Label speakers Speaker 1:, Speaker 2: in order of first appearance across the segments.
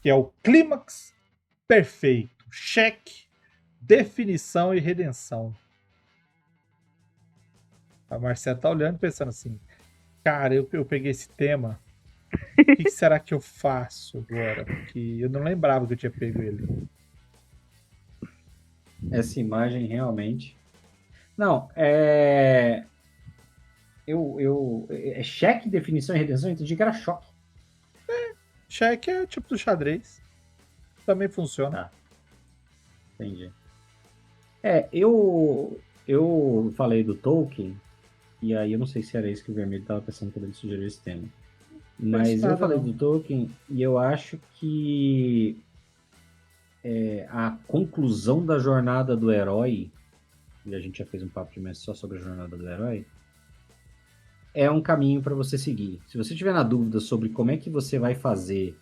Speaker 1: que é o clímax perfeito. Cheque, definição e redenção. A Marcela tá olhando pensando assim, cara, eu peguei esse tema, o que será que eu faço agora? Porque eu não lembrava que eu tinha pego ele.
Speaker 2: Essa imagem realmente. Não, é cheque, definição e redenção, eu entendi que era choque.
Speaker 1: Cheque é tipo do xadrez. Também funciona.
Speaker 2: Tá, entendi. Eu falei do Tolkien, e aí eu não sei se era isso que o Vermelho estava pensando quando ele sugeriu esse tema.
Speaker 1: Penso
Speaker 2: Mas eu
Speaker 1: nada,
Speaker 2: falei
Speaker 1: não.
Speaker 2: do Tolkien e eu acho que a conclusão da jornada do herói, e a gente já fez um papo de mestre só sobre a jornada do herói, é um caminho para você seguir. Se você tiver na dúvida sobre como é que você vai fazer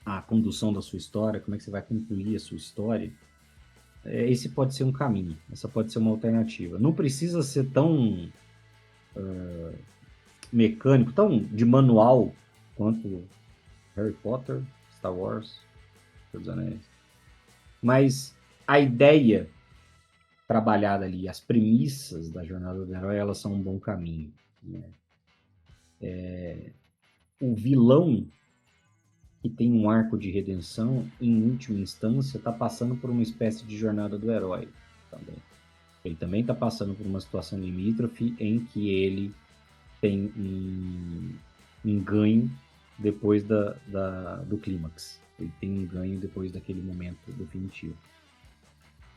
Speaker 2: a condução da sua história, como é que você vai concluir a sua história, esse pode ser um caminho, essa pode ser uma alternativa. Não precisa ser tão mecânico, tão de manual quanto Harry Potter, Star Wars, Senhor dos Anéis. Mas a ideia trabalhada ali, as premissas da jornada do herói, elas são um bom caminho. Né? O vilão que tem um arco de redenção, em última instância, está passando por uma espécie de jornada do herói também. Ele também está passando por uma situação limítrofe em que ele tem um ganho depois do clímax. Ele tem um ganho depois daquele momento definitivo.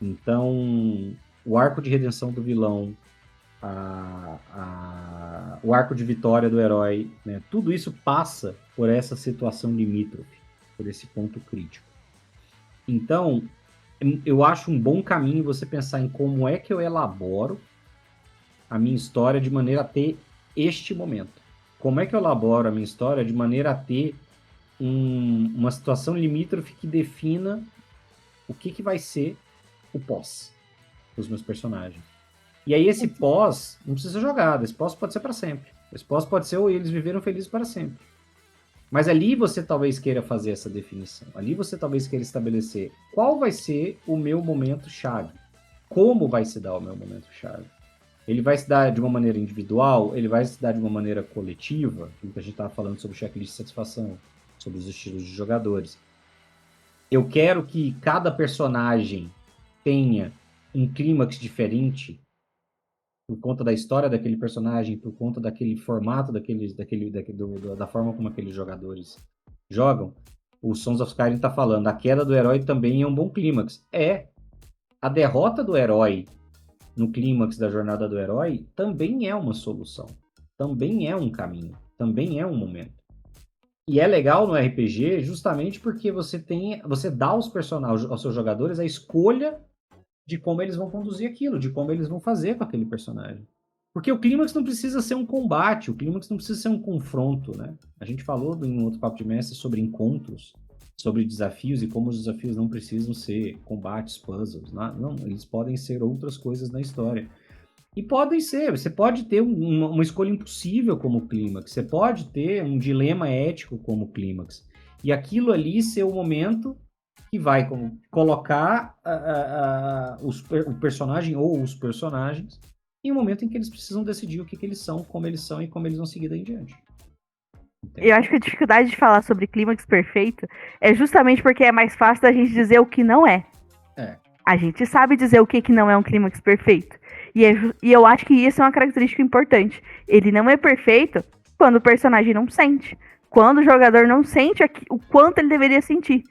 Speaker 2: Então, o arco de redenção do vilão, o arco de vitória do herói, né, tudo isso passa por essa situação limítrofe, por esse ponto crítico. Então, eu acho um bom caminho você pensar em como é que eu elaboro a minha história de maneira a ter este momento. Como é que eu elaboro a minha história de maneira a ter uma situação limítrofe que defina o que vai ser o pós dos meus personagens. E aí esse pós não precisa ser jogado, esse pós pode ser para sempre. Esse pós pode ser ou eles viveram felizes para sempre. Mas ali você talvez queira fazer essa definição. Ali você talvez queira estabelecer qual vai ser o meu momento chave. Como vai se dar o meu momento chave. Ele vai se dar de uma maneira individual, ele vai se dar de uma maneira coletiva, que a gente estava falando sobre checklist de satisfação, sobre os estilos de jogadores. Eu quero que cada personagem tenha um clímax diferente por conta da história daquele personagem, por conta daquele formato da forma como aqueles jogadores jogam. O Sons of Skyrim está falando, a queda do herói também é um bom clímax. A derrota do herói no clímax da jornada do herói também é uma solução, também é um caminho, também é um momento. E é legal no RPG justamente porque você dá aos personagens, aos seus jogadores, a escolha de como eles vão conduzir aquilo, de como eles vão fazer com aquele personagem. Porque o clímax não precisa ser um combate, o clímax não precisa ser um confronto, né? A gente falou em um outro papo de mestre sobre encontros, sobre desafios e como os desafios não precisam ser combates, puzzles, não, eles podem ser outras coisas na história. E podem ser, você pode ter uma escolha impossível como clímax, você pode ter um dilema ético como clímax. E aquilo ali ser o momento que vai colocar o personagem ou os personagens em um momento em que eles precisam decidir o que eles são e como eles vão seguir daí em diante.
Speaker 3: Eu acho que a dificuldade de falar sobre clímax perfeito é justamente porque é mais fácil da gente dizer o que não é. A gente sabe dizer o que não é um clímax perfeito. E eu acho que isso é uma característica importante. Ele não é perfeito quando o personagem não sente. Quando o jogador não sente o quanto ele deveria sentir.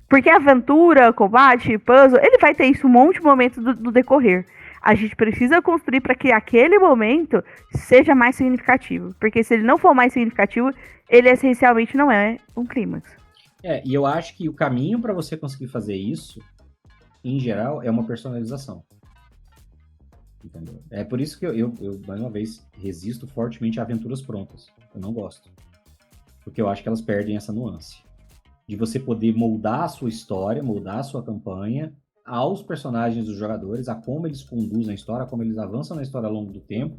Speaker 3: Porque aventura, combate, puzzle, ele vai ter isso um monte de momentos do decorrer. A gente precisa construir para que aquele momento seja mais significativo. Porque se ele não for mais significativo, ele essencialmente não é um clímax.
Speaker 2: E eu acho que o caminho para você conseguir fazer isso, em geral, é uma personalização. Entendeu? É por isso que eu, mais uma vez, resisto fortemente a aventuras prontas. Eu não gosto. Porque eu acho que elas perdem essa nuance. De você poder moldar a sua história, moldar a sua campanha aos personagens dos jogadores, a como eles conduzem a história, a como eles avançam na história ao longo do tempo,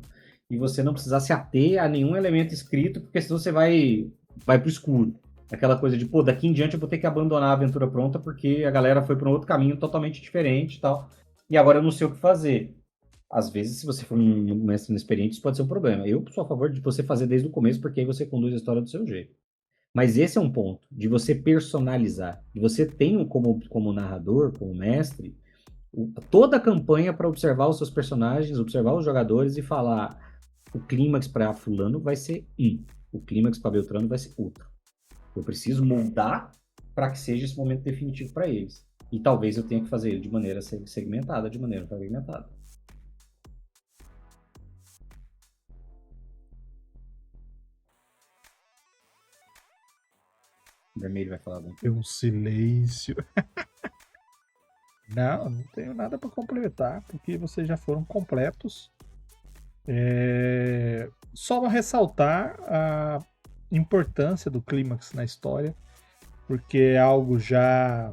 Speaker 2: e você não precisar se ater a nenhum elemento escrito, porque senão você vai vai pro escuro. Aquela coisa de, pô, daqui em diante eu vou ter que abandonar a aventura pronta porque a galera foi para um outro caminho totalmente diferente e tal. E agora eu não sei o que fazer. Às vezes, se você for um mestre inexperiente, isso pode ser um problema. Eu sou a favor de você fazer desde o começo, porque aí você conduz a história do seu jeito. Mas esse é um ponto, de você personalizar. De você ter como narrador, como mestre, toda a campanha para observar os seus personagens, observar os jogadores e falar: o clímax para fulano vai ser o clímax para Beltrano vai ser outro. Eu preciso moldar para que seja esse momento definitivo para eles. E talvez eu tenha que fazer ele de maneira segmentada, de maneira fragmentada. O Vermelho vai falar.
Speaker 1: Tem um silêncio. Não tenho nada para completar, porque vocês já foram completos. Só ressaltar a importância do clímax na história, porque é algo já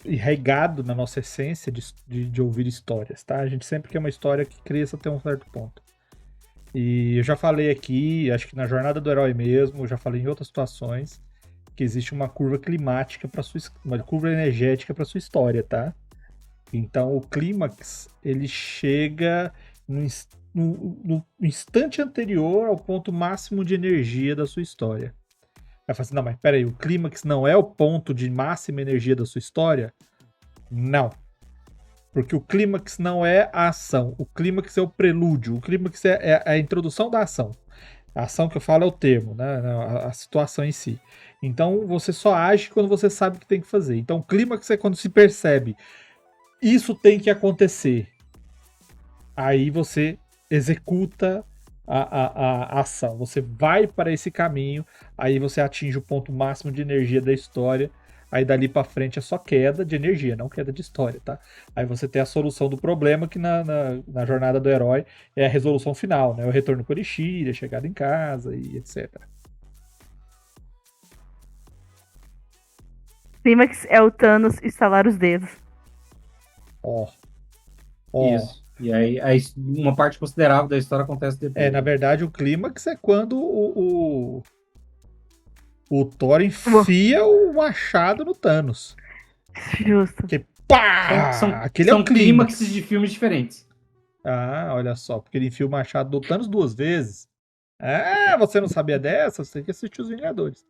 Speaker 1: arraigado na nossa essência de ouvir histórias, tá? A gente sempre quer uma história que cresça até um certo ponto. E eu já falei aqui, acho que na Jornada do Herói mesmo, eu já falei em outras situações, que existe uma curva climática uma curva energética para sua história, tá? Então o clímax, ele chega no instante anterior ao ponto máximo de energia da sua história. Vai falar assim, não, mas peraí, o clímax não é o ponto de máxima energia da sua história? Não. Porque o clímax não é a ação, o clímax é o prelúdio, o clímax é a introdução da ação. A ação que eu falo é o termo, né? A situação em si. Então você só age quando você sabe o que tem que fazer. Então o clímax é quando se percebe, isso tem que acontecer. Aí você executa a ação, você vai para esse caminho, aí você atinge o ponto máximo de energia da história. Aí dali pra frente é só queda de energia, não queda de história, tá? Aí você tem a solução do problema, que na jornada do herói é a resolução final, né? O retorno com o Elixir, a chegada em casa e etc.
Speaker 3: Clímax é o Thanos estalar os dedos.
Speaker 2: Isso. E aí uma parte considerável da história acontece depois.
Speaker 1: Na verdade, o clímax é quando o Thor enfia o machado no Thanos.
Speaker 3: Justo.
Speaker 1: Que pá!
Speaker 2: Aquele são clímaxes de filmes diferentes.
Speaker 1: Ah, olha só, porque ele enfia o machado no Thanos 2 vezes. Você não sabia dessa? Você tem que assistir Os Vingadores.